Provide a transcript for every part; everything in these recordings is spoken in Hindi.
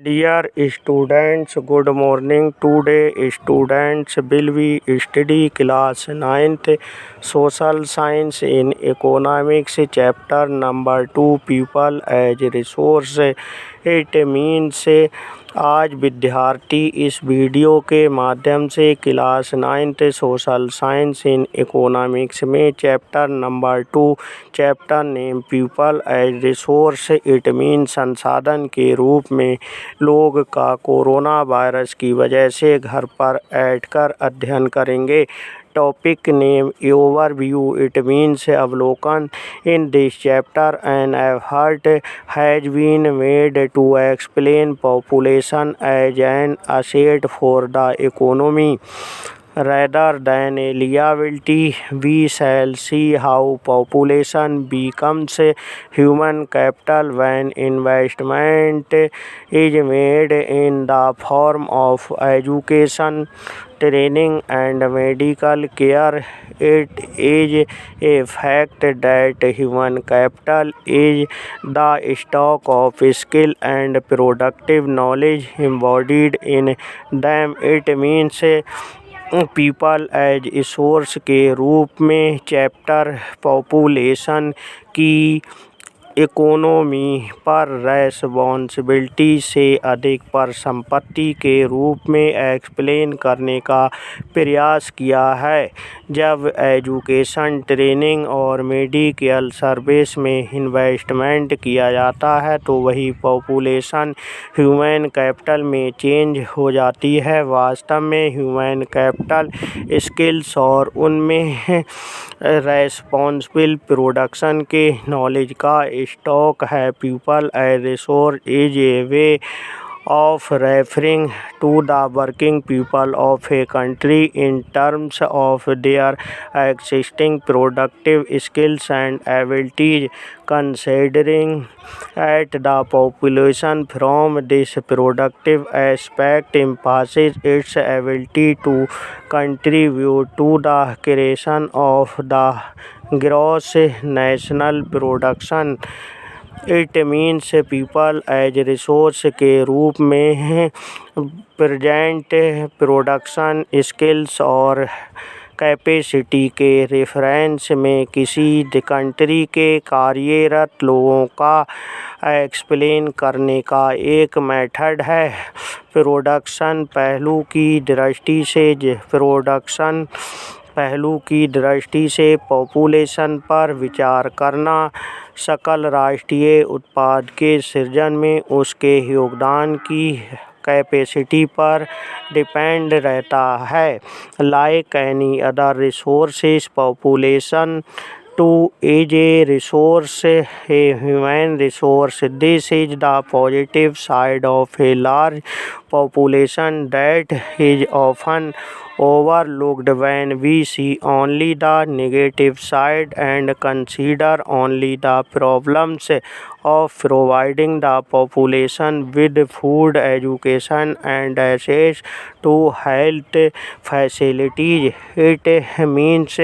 Dear students, good morning. Today students will be study class 9th social science in economics chapter number 2 people as resource. It means आज विद्यार्थी इस वीडियो के माध्यम से class 9th social science in economics में chapter number 2 chapter name people as resource it mean संसाधन के रूप में लोग का कोरोना वायरस की वजह से घर पर बैठकर अध्ययन करेंगे। Topic name overview it means अवलोकन। In this chapter an effort has been made to explain population as an asset for the economy rather than a liability. We shall see how population becomes human capital when investment is made in the form of education, training and medical care. It is a fact that human capital is the stock of skill and productive knowledge embodied in them. It means people as resource के रूप में चैप्टर पॉपुलेशन की इकोनॉमी पर रेस्पॉन्सिबिलिटी से अधिक पर संपत्ति के रूप में एक्सप्लेन करने का प्रयास किया है। जब एजुकेशन, ट्रेनिंग और मेडिकल सर्विस में इन्वेस्टमेंट किया जाता है तो वही पॉपुलेशन ह्यूमन कैपिटल में चेंज हो जाती है। वास्तव में ह्यूमन कैपिटल स्किल्स और उनमें रेस्पॉन्सिबल प्रोडक्शन के नॉलेज का स्टॉक है। People as resource is a way of referring to the working people of a country in terms of their existing productive skills and abilities. Considering at the population from this productive aspect emphasizes its ability to contribute to the creation of the gross national production. It means people as resource के रूप में प्रेजेंट प्रोडक्शन स्किल्स और कैपेसिटी के रेफरेंस में किसी कंट्री के कार्यरत लोगों का एक्सप्लेन करने का एक मेथड है। प्रोडक्शन पहलू की दृष्टि से पॉपुलेशन पर विचार करना सकल राष्ट्रीय उत्पाद के सृजन में उसके योगदान की कैपेसिटी पर डिपेंड रहता है। Like any other resources population too is a resource, a human resource. This is the positive side of a large population that is often overlooked when we see only the negative side and consider only the problems of providing the population with food, education and access to health facilities. It means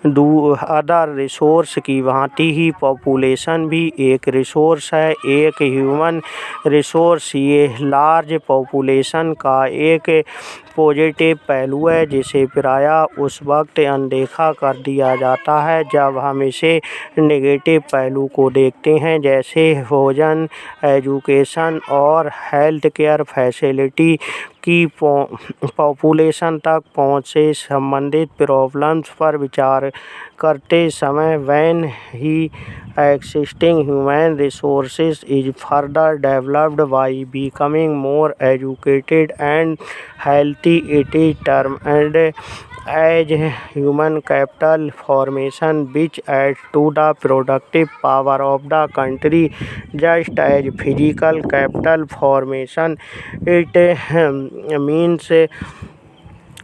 other resource की भांति ही पॉपुलेशन भी एक रिसोर्स है, एक ह्यूमन रिसोर्स। ये लार्ज पॉपुलेशन का एक पॉजिटिव पहलू है जिसे प्रायः उस वक्त अनदेखा कर दिया जाता है जब हम इसे नेगेटिव पहलू को देखते हैं, जैसे भोजन, एजुकेशन और हेल्थ केयर फैसिलिटी की पॉपुलेशन तक पहुंच से संबंधित प्रॉब्लम्स पर विचार करते समय when he existing human resources is further developed by becoming more educated and healthy. It is termed as human capital formation which adds to the productive power of the country just as physical capital formation. It means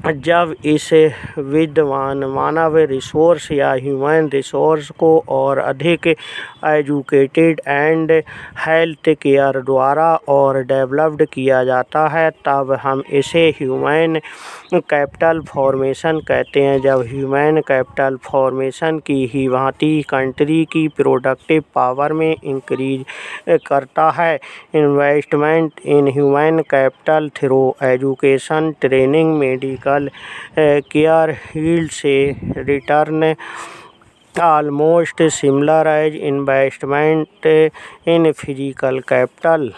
जब इस विद्यमान मानव रिसोर्स या ह्यूमन रिसोर्स को और अधिक एजुकेटेड एंड हेल्थ केयर द्वारा और डेवलप्ड किया जाता है, तब हम इसे ह्यूमन कैपिटल फॉर्मेशन कहते हैं। जब ह्यूमन कैपिटल फॉर्मेशन की ही भांति कंट्री की प्रोडक्टिव पावर में इंक्रीज करता है। Investment in human capital through education, training, medical care yields a return almost similar as investment in physical capital.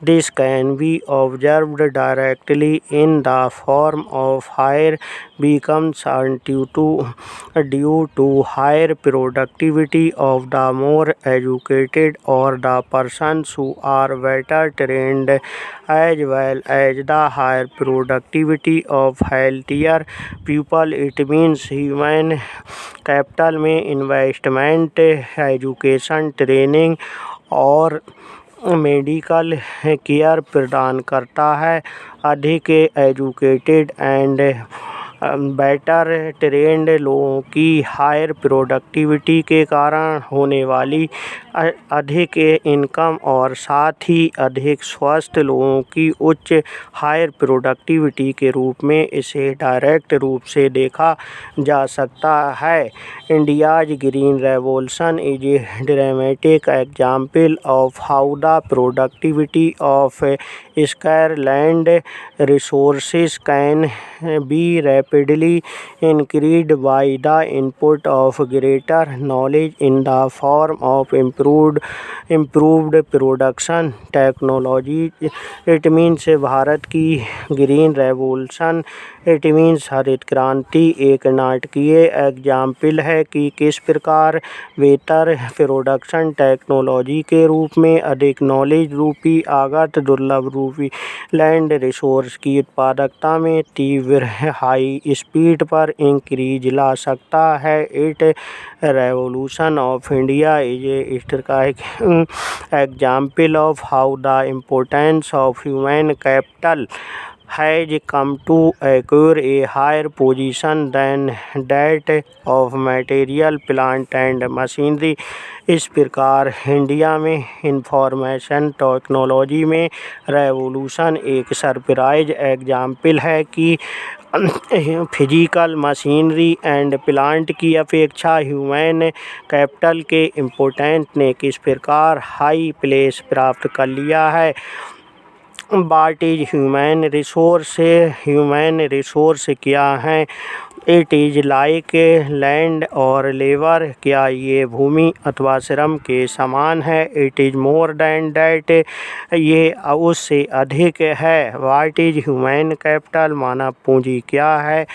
This can be observed directly in the form of higher incomes due to higher productivity of the more educated or the persons who are better trained, as well as the higher productivity of healthier people. It means human capital में इन्वेस्टमेंट एजुकेशन, ट्रेनिंग और मेडिकल केयर प्रदान करता है। अधिक एजुकेटेड एंड बेटर ट्रेंड लोगों की हायर प्रोडक्टिविटी के कारण होने वाली अधिक इनकम और साथ ही अधिक स्वस्थ लोगों की उच्च हायर प्रोडक्टिविटी के रूप में इसे डायरेक्ट रूप से देखा जा सकता है। India's green revolution is a dramatic example of how the productivity of scare land resources can be rapidly increased by the input of greater knowledge in the form of improved production technology. It means Bharat की ग्रीन रेवोल्यूशन, इट मीन्स हरित क्रांति एक नाटकीय एग्जाम्पल है कि किस प्रकार बेहतर प्रोडक्शन टेक्नोलॉजी के रूप में अधिक नॉलेज रूपी आगत दुर्लभ रूपी लैंड रिसोर्स की उत्पादकता में तीव्र हाई स्पीड पर इंक्रीज ला सकता है। It revolution of India is a historical example of how the importance of human capital has come to acquire a higher position than that of material, plant and machinery. इस प्रकार इंडिया में इंफॉर्मेशन टेक्नोलॉजी में रेवोल्यूशन एक सरप्राइज एग्जाम्पल है कि फिजिकल मशीनरी एंड प्लांट की अपेक्षा ह्यूमन कैपिटल के इम्पोर्टेंस ने किस प्रकार हाई प्लेस प्राप्त कर लिया है। What is human resource? Human resource क्या हैं? इट इज़ लाइक लैंड और लेबर, क्या ये भूमि अथवा श्रम के समान है? It is more than that, ये उससे अधिक है। What is human capital? मानव पूंजी क्या है?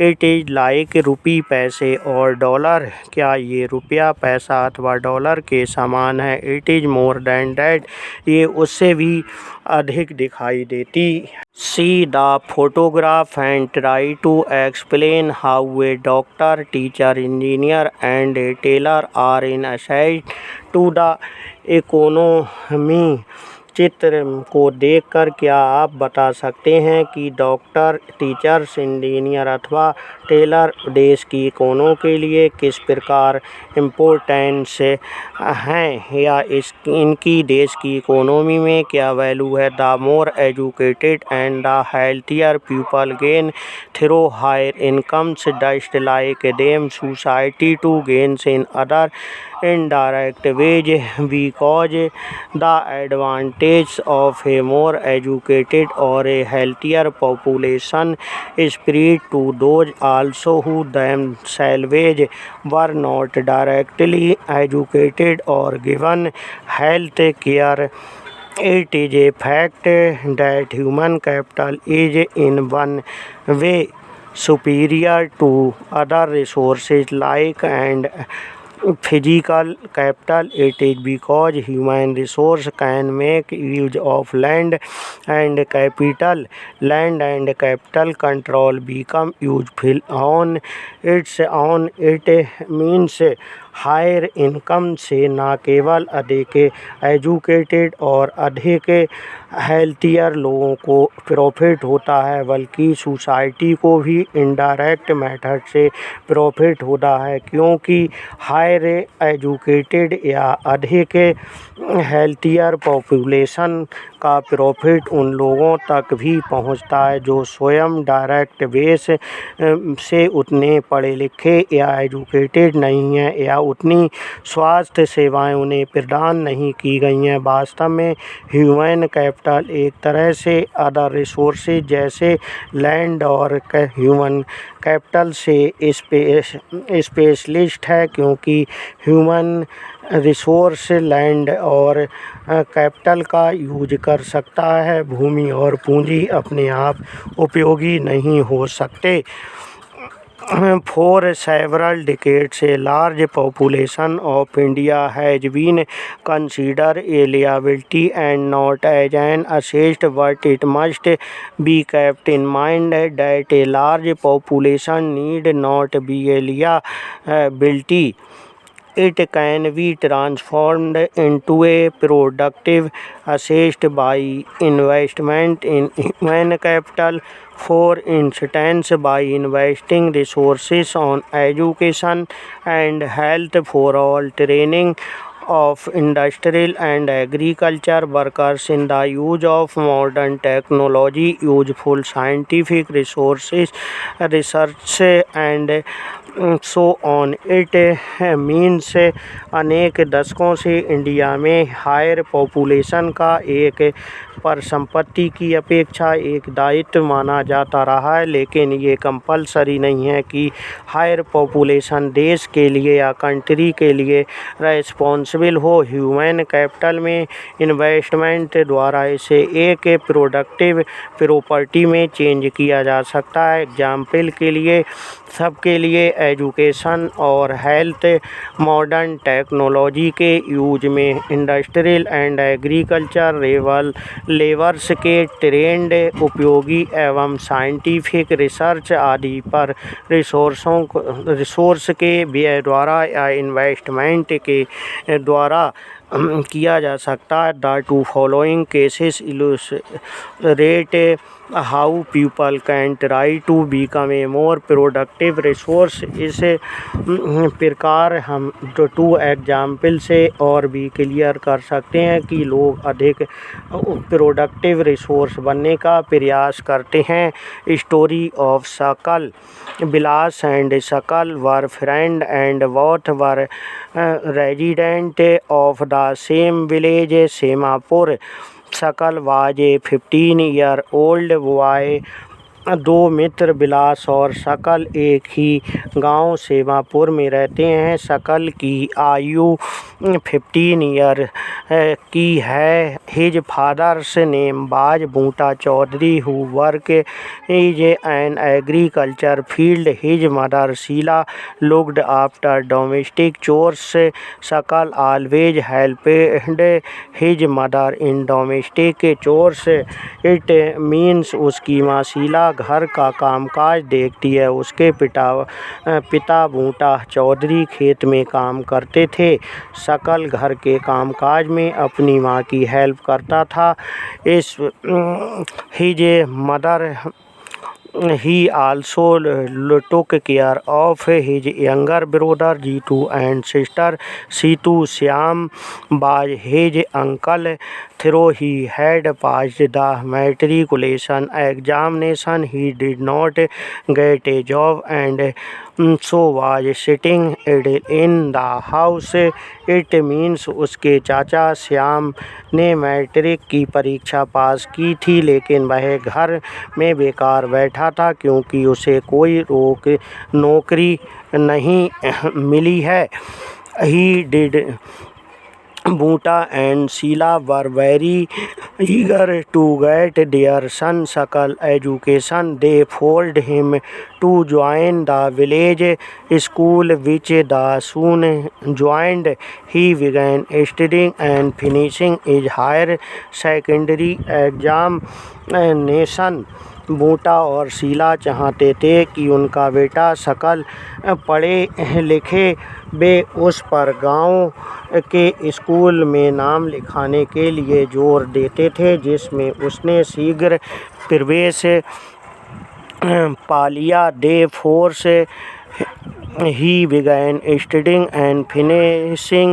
इट इज़ लाइक रुपी, पैसे और डॉलर, क्या ये रुपया, पैसा अथवा डॉलर के समान है? It is more than that, ये उससे भी अधिक दिखाई देती। See the photograph and try to explain how a doctor, teacher, engineer and a tailor are in aside to the economy. चित्र को देखकर क्या आप बता सकते हैं कि डॉक्टर, टीचर्स, इंजीनियर अथवा टेलर देश की इकोनॉमी के लिए किस प्रकार इम्पोर्टेंस हैं या इनकी देश की इकोनॉमी में क्या वैल्यू है? The more educated and the healthier people gain through higher incomes just like them society too gains in other indirect ways, because the advantage of a more educated or a healthier population spread to those also who themselves were not directly educated or given health care. It is a fact that human capital is in one way superior to other resources like and physical capital. It is because human resource can make use of land and capital. Land and capital control become useful on its own. It means higher income से न केवल अधिक एजुकेटेड और अधिक हेल्थियर लोगों को प्रॉफिट होता है बल्कि सोसाइटी को भी इनडायरेक्ट मेथड से प्रॉफिट होता है, क्योंकि हायर एजुकेटेड या अधिक हेल्थियर पॉपुलेशन का प्रॉफिट उन लोगों तक भी पहुंचता है जो स्वयं डायरेक्ट बेस से उतने पढ़े लिखे या एजुकेटेड नहीं हैं या उतनी स्वास्थ्य सेवाएं उन्हें प्रदान नहीं की गई हैं। वास्तव में ह्यूमन कैपिटल एक तरह से अदर रिसोर्सेज जैसे लैंड और ह्यूमन कैपिटल से स्पेशलिस्ट है, क्योंकि ह्यूमन रिसोर्स लैंड और कैपिटल का यूज कर सकता है। भूमि और पूंजी अपने आप उपयोगी नहीं हो सकते। For several decades, a large population of India has been considered a liability and not as an asset, but it must be kept in mind that a large population need not be a liability. It can be transformed into a productive asset by investment in human capital. For instance, by investing resources on education and health for all, training of industrial and agriculture workers in the use of modern technology, useful scientific resources, research and so on. It means अनेक दशकों से इंडिया में हायर पॉपुलेशन का एक परिसंपत्ति की अपेक्षा एक दायित्व माना जाता रहा है, लेकिन ये कंपलसरी नहीं है कि हायर पॉपुलेशन देश के लिए या कंट्री के लिए रेस्पॉन्सिबल हो। ह्यूमन कैपिटल में इन्वेस्टमेंट द्वारा इसे एक प्रोडक्टिव प्रॉपर्टी में चेंज किया जा सकता है। एग्जाम्पल के लिए सबके लिए एजुकेशन और हेल्थ, मॉडर्न टेक्नोलॉजी के यूज में इंडस्ट्रियल एंड एग्रीकल्चर लेबर्स के ट्रेंड, उपयोगी एवं साइंटिफिक रिसर्च आदि पर रिसोर्स के व्यय द्वारा या इन्वेस्टमेंट के द्वारा किया जा सकता है। The two following cases illustrate how people can try to become a more productive resource. इस प्रकार हम टू एग्जाम्पल से और भी क्लियर कर सकते हैं कि लोग अधिक प्रोडक्टिव रिसोर्स बनने का प्रयास करते हैं। स्टोरी ऑफ सकल। Vilas and Sakal were friend and both were resident of the same village Semapur. Sakal was A 15-year-old boy. दो मित्र विलास और सकल एक ही गांव सेमापुर में रहते हैं। सकल की आयु 15 ईयर की है। His father's name was Boota Chaudhary who work is an agriculture field. His mother Sheela looked after domestic chores. Sakal always helped his mother in domestic chores. It means उसकी माँ शीला घर का कामकाज देखती है। उसके पिता बूटा चौधरी खेत में काम करते थे। सकल घर के कामकाज में अपनी माँ की हेल्प करता था। इस his mother he also took care of his younger brother Jitu and sister Situ. Shyam was his uncle. Though he had passed the matriculation examination, he did not get a job and so was sitting idle in the house. It means उसके चाचा श्याम ने मैट्रिक की परीक्षा पास की थी, लेकिन वह घर में बेकार बैठा था क्योंकि उसे कोई नौकरी नहीं मिली है। He did. Bhuta and Sheila were very eager to get their son Sakal education. They forced him to join the village school, which the soon joined. He began studying and finishing his higher secondary examination बूटा और शीला चाहते थे कि उनका बेटा सकल पढ़े लिखे। वे उस पर गांव के स्कूल में नाम लिखाने के लिए जोर देते थे, जिसमें उसने शीघ्र प्रवेश पा लिया। Therefore, he began studying and finishing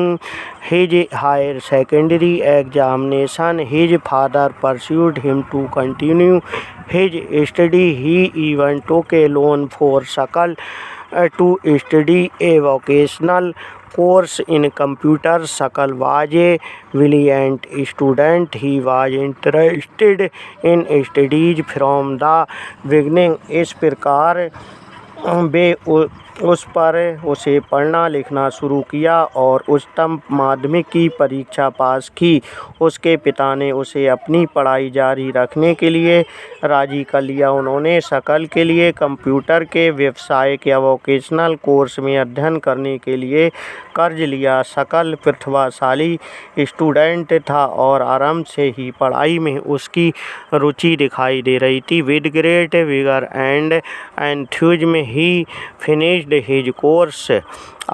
his higher secondary examination. His father pursued him to continue his study. He even took a loan for Sakal to study a vocational course in computers. Sakal was a brilliant student. He was interested in studies from the beginning. इस प्रकार वे उस पर उसे पढ़ना लिखना शुरू किया और उच्चतम माध्यमिक की परीक्षा पास की। उसके पिता ने उसे अपनी पढ़ाई जारी रखने के लिए राजी कर लिया। उन्होंने सकल के लिए कंप्यूटर के व्यावसायिक या वोकेशनल कोर्स में अध्ययन करने के लिए कर्ज लिया। सकल प्रतिभाशाली स्टूडेंट था और आरंभ से ही पढ़ाई में उसकी रुचि दिखाई दे रही थी। With great vigour and enthusiasm he finished his course.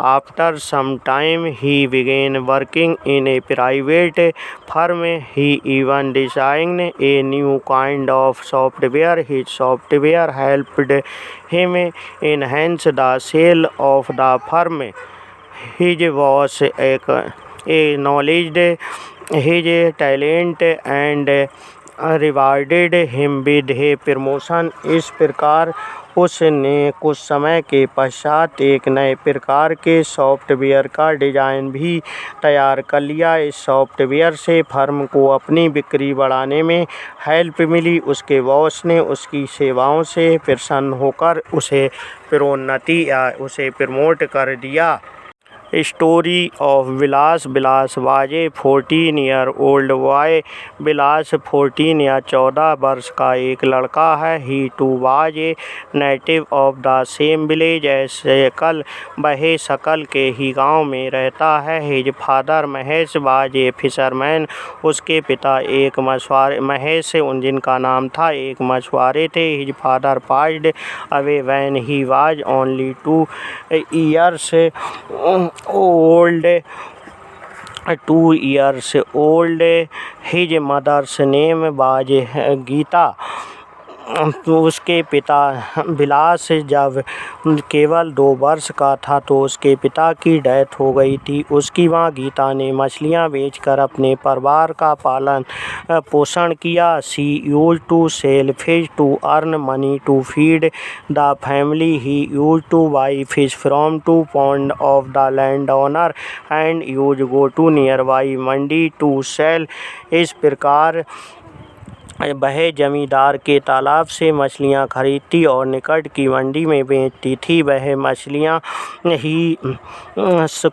After some time, he began working in a private firm. He even designed a new kind of software. His software helped him enhance the sale of the firm. His boss acknowledged his talent and rewarded him with a promotion. इस प्रकार उसने कुछ समय के पश्चात एक नए प्रकार के सॉफ्टवेयर का डिज़ाइन भी तैयार कर लिया। इस सॉफ्टवेयर से फर्म को अपनी बिक्री बढ़ाने में हेल्प मिली। उसके बॉस ने उसकी सेवाओं से प्रसन्न होकर उसे प्रोन्नति या उसे प्रमोट कर दिया। Story of Vilas. Vilas was a 14-year-old boy. Vilas 14 या 14 वर्ष का एक लड़का है। He too was a native of the same village as Sakal. वह सकल के ही गांव में रहता है। His father Mahesh was a fisherman. उसके पिता एक मछुआरे महेश जिनका नाम था एक मछुआरे थे। His father passed away when he was only 2 years old. 2 years old. His mother's name was Geeta. उसके पिता विलास जब केवल 2 वर्ष का था तो उसके पिता की डेथ हो गई थी। उसकी माँ गीता ने मछलियाँ बेचकर अपने परिवार का पालन पोषण किया। She used to sell fish to earn money to feed the family. He used to buy fish from 2 ponds of the land owner and use go to nearby mandi to sell. इस प्रकार वह जमींदार के तालाब से मछलियाँ खरीदती और निकट की मंडी में बेचती थी। वह मछलियाँ he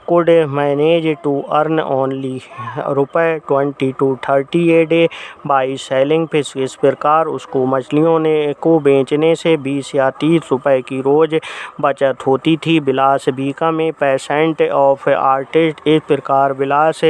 could manage to earn only ₹20 to 30 a day by selling fish. इस प्रकार उसको मछलियों को बेचने से 20 या 30 रुपये की रोज़ बचत होती थी। Vilas become a patient of arthritis. इस प्रकार विलास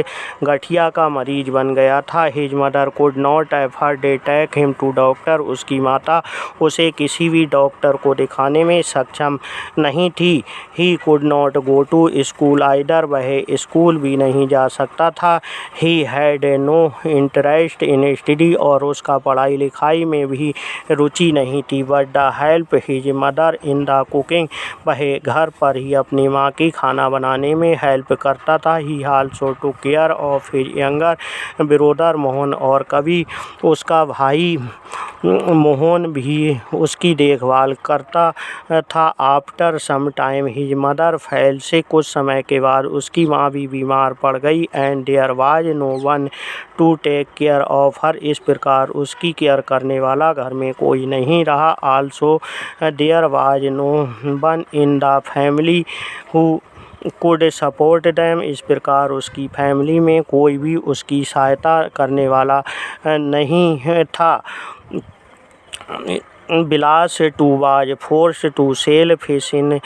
गठिया का मरीज बन गया था। His mother could not afford take him to doctor. उसकी माता उसे किसी भी डॉक्टर को दिखाने में सक्षम नहीं थी। He could not go to school either. वह स्कूल भी नहीं जा सकता था। He had no interest in study. और उसका पढ़ाई लिखाई में भी रुचि नहीं थी। But the help his mother in the cooking. वह घर पर ही अपनी माँ की खाना बनाने में हेल्प करता था। ही also took care of his younger brother Mohan. और कभी उसका भाई मोहन भी उसकी देखभाल करता था। After some time his mother fell sick. कुछ समय के बाद उसकी माँ भी बीमार पड़ गई। And there was no one to take care of her. इस प्रकार उसकी केयर करने वाला घर में कोई नहीं रहा। Also there was no one in the family who could support them. इस प्रकार उसकी फैमिली में कोई भी उसकी सहायता करने वाला नहीं था। Vilas too was forced to sell fish in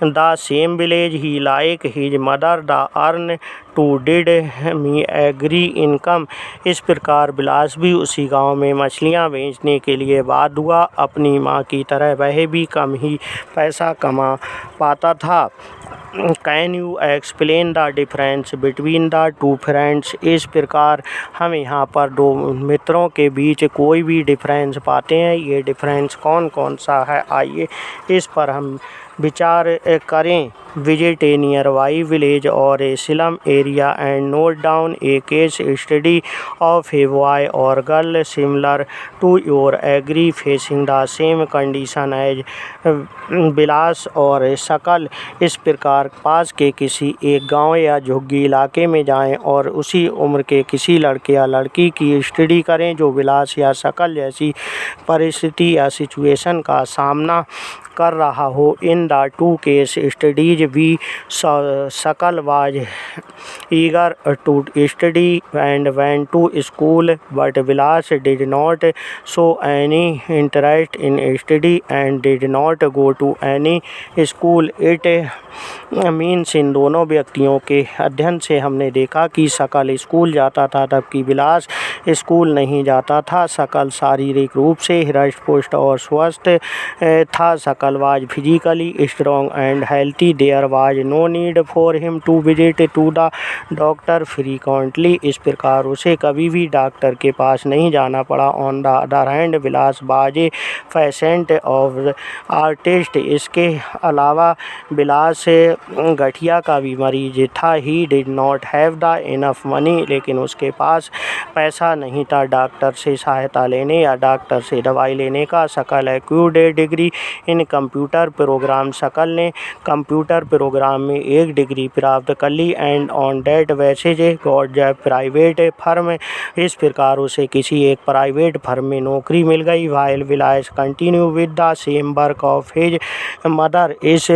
the same village. He like his mother the earn to did meagre income. इस प्रकार बिलास भी उसी गांव में मछलियां बेचने के लिए बाध्य हुआ। अपनी माँ की तरह वह भी कम ही पैसा कमा पाता था। Can you explain the difference between the two friends. इस प्रकार हम यहाँ पर दो मित्रों के बीच कोई भी डिफरेंस पाते हैं। ये डिफरेंस कौन कौन सा है, आइए इस पर हम विचार करें। Visit a nearby village और a slum area and note down a case study of a boy और girl similar to your agri facing the same condition as Bilas और सकल। इस प्रकार पास के किसी एक गांव या झुग्गी इलाके में जाएं और उसी उम्र के किसी लड़के या लड़की की स्टडी करें जो बिलास या सकल जैसी परिस्थिति या सिचुएशन का सामना कर रहा हो। In the two case studies we Sakal was eager to study and went to school but Bilas did not show any interest in study and did not go to any school. It means इन दोनों व्यक्तियों के अध्ययन से हमने देखा कि सकल स्कूल जाता था जबकि बिलास स्कूल नहीं जाता था। सकल शारीरिक रूप से हृष्ट पुष्ट और स्वस्थ था। Sakal was physically strong and healthy. There was no need for him to visit to the doctor frequently. इस प्रकार उसे कभी भी डॉक्टर के पास नहीं जाना पड़ा। On the other hand Bilas was a patient of artist. इसके अलावा बिलास गठिया का भी मरीज था। He did not have the enough money. लेकिन उसके पास पैसा नहीं था डॉक्टर से सहायता लेने या डॉक्टर से दवाई लेने का। Sakal acquired a degree in computer program. Sakal ने कंप्यूटर प्रोग्राम में एक डिग्री प्राप्त कर ली। And on date basis got job private firm. इस प्रकार उसे किसी एक प्राइवेट फर्म में नौकरी मिल गई। While Bilas continue with the same work of his mother. इस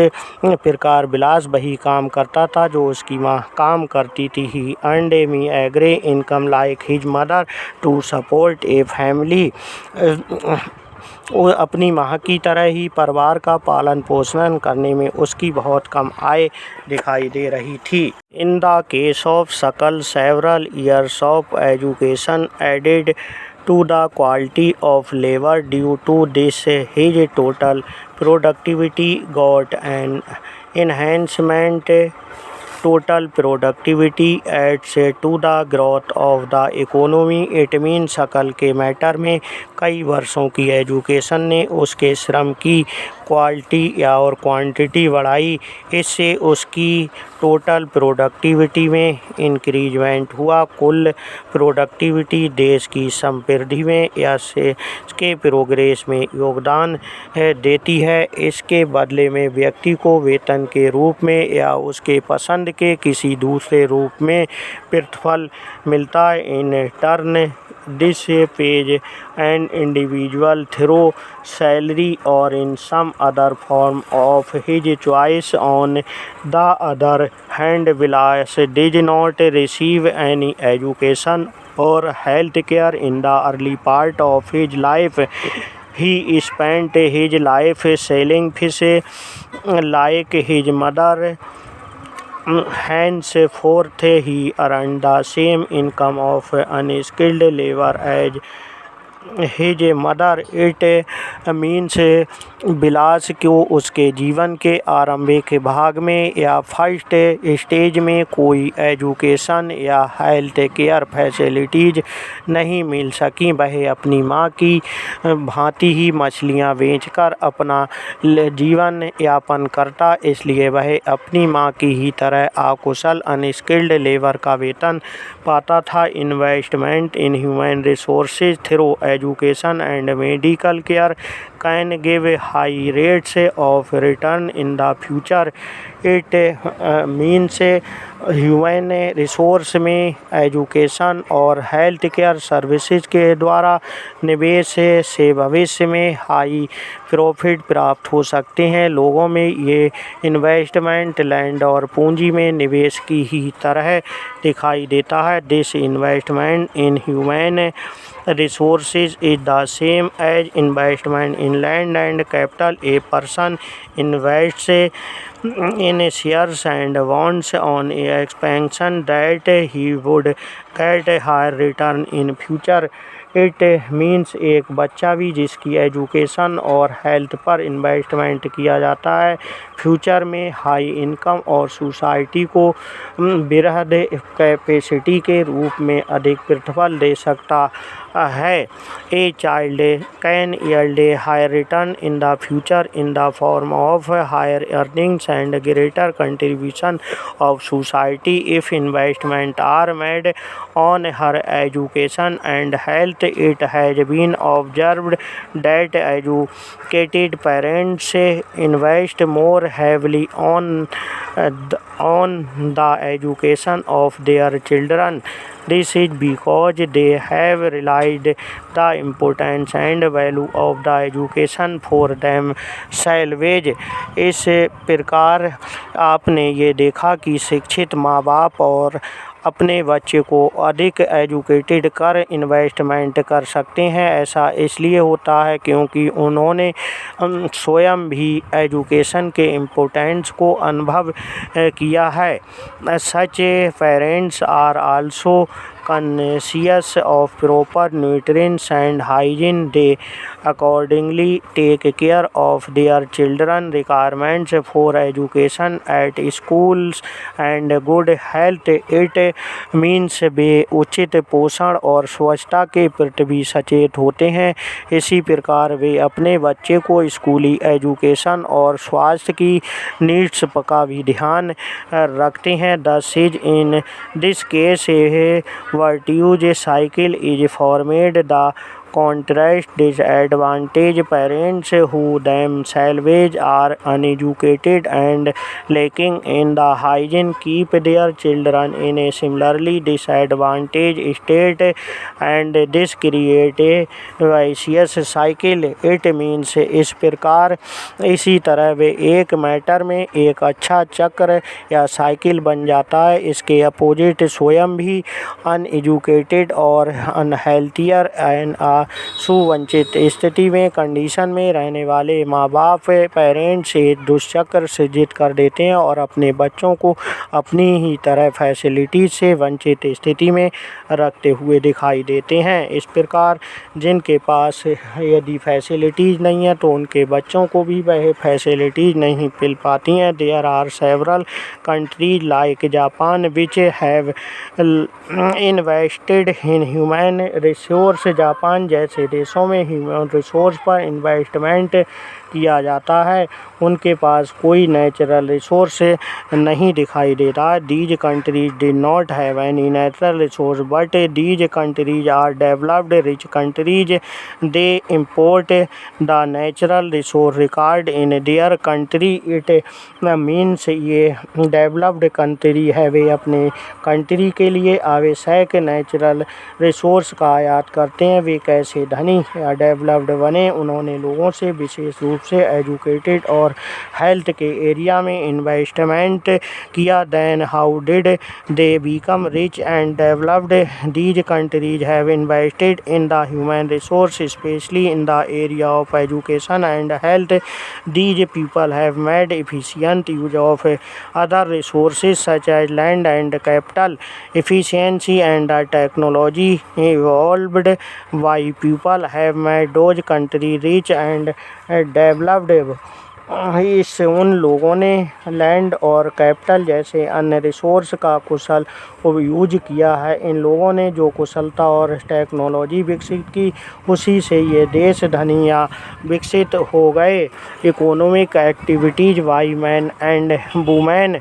प्रकार बिलास वही काम करता था जो उसकी माँ काम करती थी। He earned a meagre income like his mother to support a family. वो अपनी माँ की तरह ही परिवार का पालन पोषण करने में उसकी बहुत कम आय दिखाई दे रही थी। In the case of Sakal several years of education added to the quality of labor. Due to this his total productivity got an enhancement. Total productivity adds to the growth of the economy. It means सकल के मैटर में कई वर्षों की एजुकेशन ने उसके श्रम की क्वालिटी या और क्वांटिटी बढ़ाई। इससे उसकी टोटल प्रोडक्टिविटी में इंक्रीजमेंट हुआ। कुल प्रोडक्टिविटी देश की समृद्धि में या से इसके प्रोग्रेस में योगदान देती है। इसके बदले में व्यक्ति को वेतन के रूप में या उसके पसंद के किसी दूसरे रूप में प्रतिफल मिलता है। In turn this pays an individual through salary और in some other form of his choice. On the other hand Bilas did not receive any education और health care in the early part of his life. He spent his life selling fish like his mother. Henceforth he earned the same income of unskilled labor as his mother. It means Bilas को उसके जीवन के आरंभिक भाग में या फर्स्ट स्टेज में कोई एजुकेशन या हेल्थ केयर फैसिलिटीज़ नहीं मिल सकी। वह अपनी माँ की भांति ही मछलियाँ बेचकर अपना जीवन यापन करता, इसलिए वह अपनी माँ की ही तरह अकुशल अनस्किल्ड लेबर का वेतन पाता था। Investment in human resources through education and medical care can give high rates of return in the future. It means human resource में एजुकेशन और हेल्थ केयर सर्विसेज के द्वारा निवेश से भविष्य में हाई प्रॉफिट प्राप्त हो सकते हैं। लोगों में ये इन्वेस्टमेंट लैंड और पूंजी में निवेश की ही तरह दिखाई देता है। This investment in human resources is the same as investment in in land and capital. A person invests in shares and bonds on expansion that he would get a higher return in future. It means एक बच्चा भी जिसकी एजुकेशन और हेल्थ पर इन्वेस्टमेंट किया जाता है फ्यूचर में हाई इनकम और सोसाइटी को वृहद कैपेसिटी के रूप में अधिक प्रतिफल दे सकता है. A child can yield a higher return in the future in the form of higher earnings and greater contribution of society if investment are made on her education and health. It has been observed that educated parents invest more heavily on the education of their children. This is because they have realized the importance and value of the education for themselves. इस प्रकार आपने ये देखा कि शिक्षित माँ बाप और अपने बच्चे को अधिक एजुकेटेड कर इन्वेस्टमेंट कर सकते हैं. ऐसा इसलिए होता है क्योंकि उन्होंने स्वयं भी एजुकेशन के इम्पोर्टेंस को अनुभव किया है. Such parents are also conscious of proper nutrition and hygiene. They accordingly take care of their children requirements for education at schools and good health. It means वे उचित पोषण और स्वच्छता के प्रति भी सचेत होते हैं. इसी प्रकार वे अपने बच्चे को स्कूली एजुकेशन और स्वास्थ्य की नीड्स का भी ध्यान रखते हैं. Thus is in this case a virtuous cycle is formed. The contrast disadvantage parents who themselves are uneducated and lacking in the hygiene keep their children in a similarly disadvantaged state, and this create a vicious cycle. It means इस प्रकार इसी तरह वे एक मैटर में एक अच्छा चक्र या साइकिल बन जाता है. इसके अपोजिट स्वयं भी अनएजुकेटेड और अनहेल्थियर एंड सुवंचित स्थिति में कंडीशन में रहने वाले माँ बाप पेरेंट्स से दुष्चक्र सृजित कर देते हैं और अपने बच्चों को अपनी ही तरह फैसिलिटीज से वंचित स्थिति में रखते हुए दिखाई देते हैं. इस प्रकार जिनके पास यदि फैसिलिटीज़ नहीं है तो उनके बच्चों को भी वह फैसिलिटीज़ नहीं मिल पाती हैं. There are several countries like Japan which have invested in human resource. Japan जैसे देशों में ह्यूमन रिसोर्स पर इन्वेस्टमेंट किया जाता है. उनके पास कोई नेचुरल रिसोर्स नहीं दिखाई देता है. These countries did not have any natural resource but these countries are developed rich countries. They import the natural resource record in their country. It means ये डेवलप्ड कंट्री है, वे अपने कंट्री के लिए आवश्यक नेचुरल रिसोर्स का आयात करते हैं. वे कैसे धनी या डेवलप्ड बने, उन्होंने लोगों से विशेष रूप से एजुकेटेड और हेल्थ के एरिया में इन्वेस्टमेंट किया. Then how did they become rich and developed. These countries have invested in the human resource specially in the area of education and health. These people have made efficient use of other resources such as land and capital. efficiency and technology evolved by people have made those countries rich and developed. इस उन लोगों ने लैंड और कैपिटल जैसे अन्य रिसोर्स का कुशल यूज किया है. इन लोगों ने जो कुशलता और टेक्नोलॉजी विकसित की उसी से ये देश धनी या विकसित हो गए. Economic activities by man and women.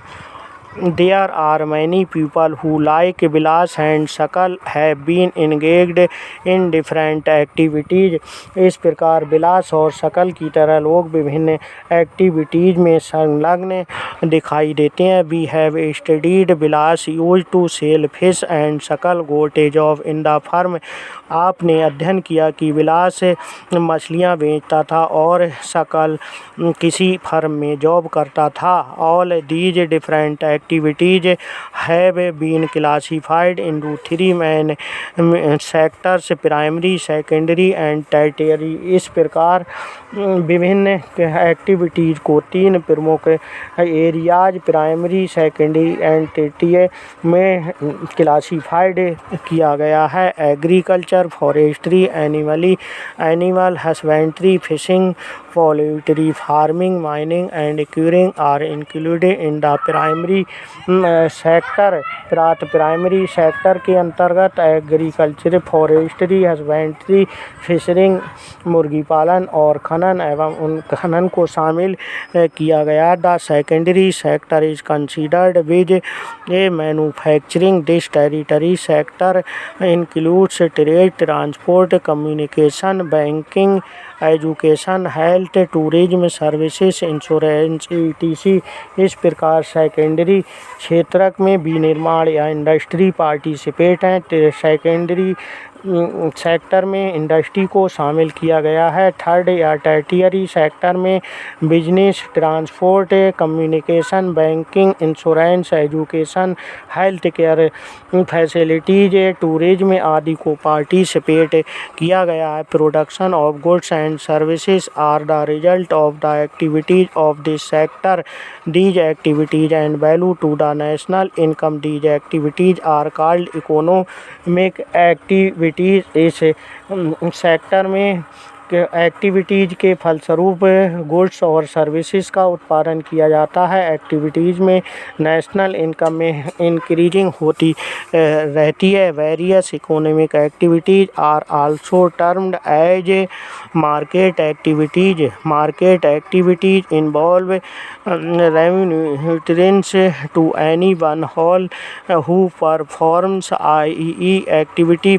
There are many people who like Vilas and Sakal have been engaged in different activities. इस प्रकार विलास और सकल की तरह लोग विभिन्न एक्टिविटीज़ में संलग्न दिखाई देते हैं. We have studied Vilas used to sell fish and Sakal got a job in the firm. आपने अध्ययन किया कि विलास मछलियाँ बेचता था और सकल किसी फर्म में जॉब करता था. All these different activities have been classified into three main sectors: primary, secondary and tertiary। इस प्रकार विभिन्न एक्टिविटीज़ को तीन प्रमुख areas primary, secondary and tertiary में क्लासिफाइड किया गया है। Agriculture, forestry, animal husbandry, fishing, poultry farming, mining and quarrying are included in the primary sector. Primary sector के अंतर्गत एग्रीकल्चर, फॉरेस्ट्री, हस्बेंड्री, फिशरिंग, मुर्गी पालन और खनन एवं उन खनन को शामिल किया गया। The secondary sector is considered with A manufacturing. This territory sector includes trade, transport, communication, banking, education, health, tourism, services, insurance etc। इस प्रकार सेकेंडरी क्षेत्र में विनिर्माण या इंडस्ट्री पार्टिसिपेट हैं। सेकेंडरी सेक्टर में इंडस्ट्री को शामिल किया गया है। थर्ड या टर्टियरी सेक्टर में business, transport, communication, banking, insurance, education, health care facilities, tourism आदि को पार्टिसिपेट किया गया है। Production of goods and services are the result of the activities of this sector. These activities and value to the national income. These activities are called economic activities. इस सेक्टर में एक्टिविटीज़ के फलस्वरूप गुड्स और सर्विसेज का उत्पादन किया जाता है। एक्टिविटीज़ में नेशनल इनकम में इंक्रीजिंग होती रहती है। Various economic activities are also termed as market activities. Market activities involve remunerations to any one whole who performs i.e. Activity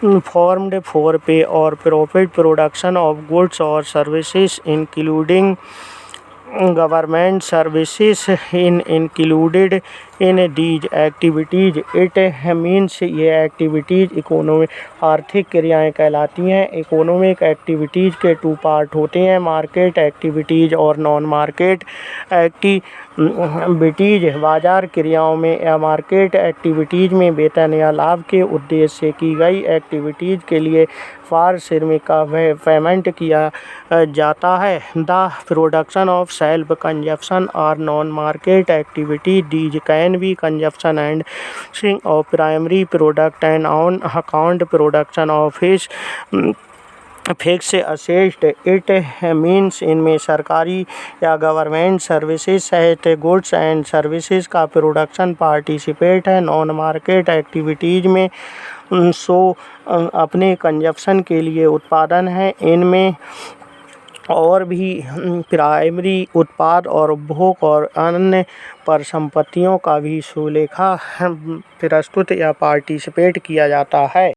performed for pay or profit, production of goods or services including government services included in these activities। It means ये एक्टिविटीज़ इकोनॉमिक आर्थिक क्रियाएं कहलाती हैं। इकोनॉमिक एक्टिविटीज़ के टू पार्ट होते हैं: मार्केट एक्टिविटीज़ और नॉन मार्केट एक्टिविटीज़। बाजार क्रियाओं में या मार्केट एक्टिविटीज़ में वेतन या लाभ के उद्देश्य से की गई एक्टिविटीज़ के लिए पारिश्रमिक का पेमेंट किया जाता है। The production of self consumption और non market activity. These can be consumption and of primary product and on account production of fix asset. It means इनमें सरकारी या गवर्नमेंट सर्विसेज सहित गुड्स एंड सर्विसेज का प्रोडक्शन पार्टिसिपेट है। नॉन मार्केट एक्टिविटीज़ में अपने कंजप्शन के लिए उत्पादन है। इनमें और भी प्राइमरी उत्पाद और उपभोग और अन्य परिसंपत्तियों का भी सुलेखा प्रस्तुत या पार्टिसिपेट किया जाता है।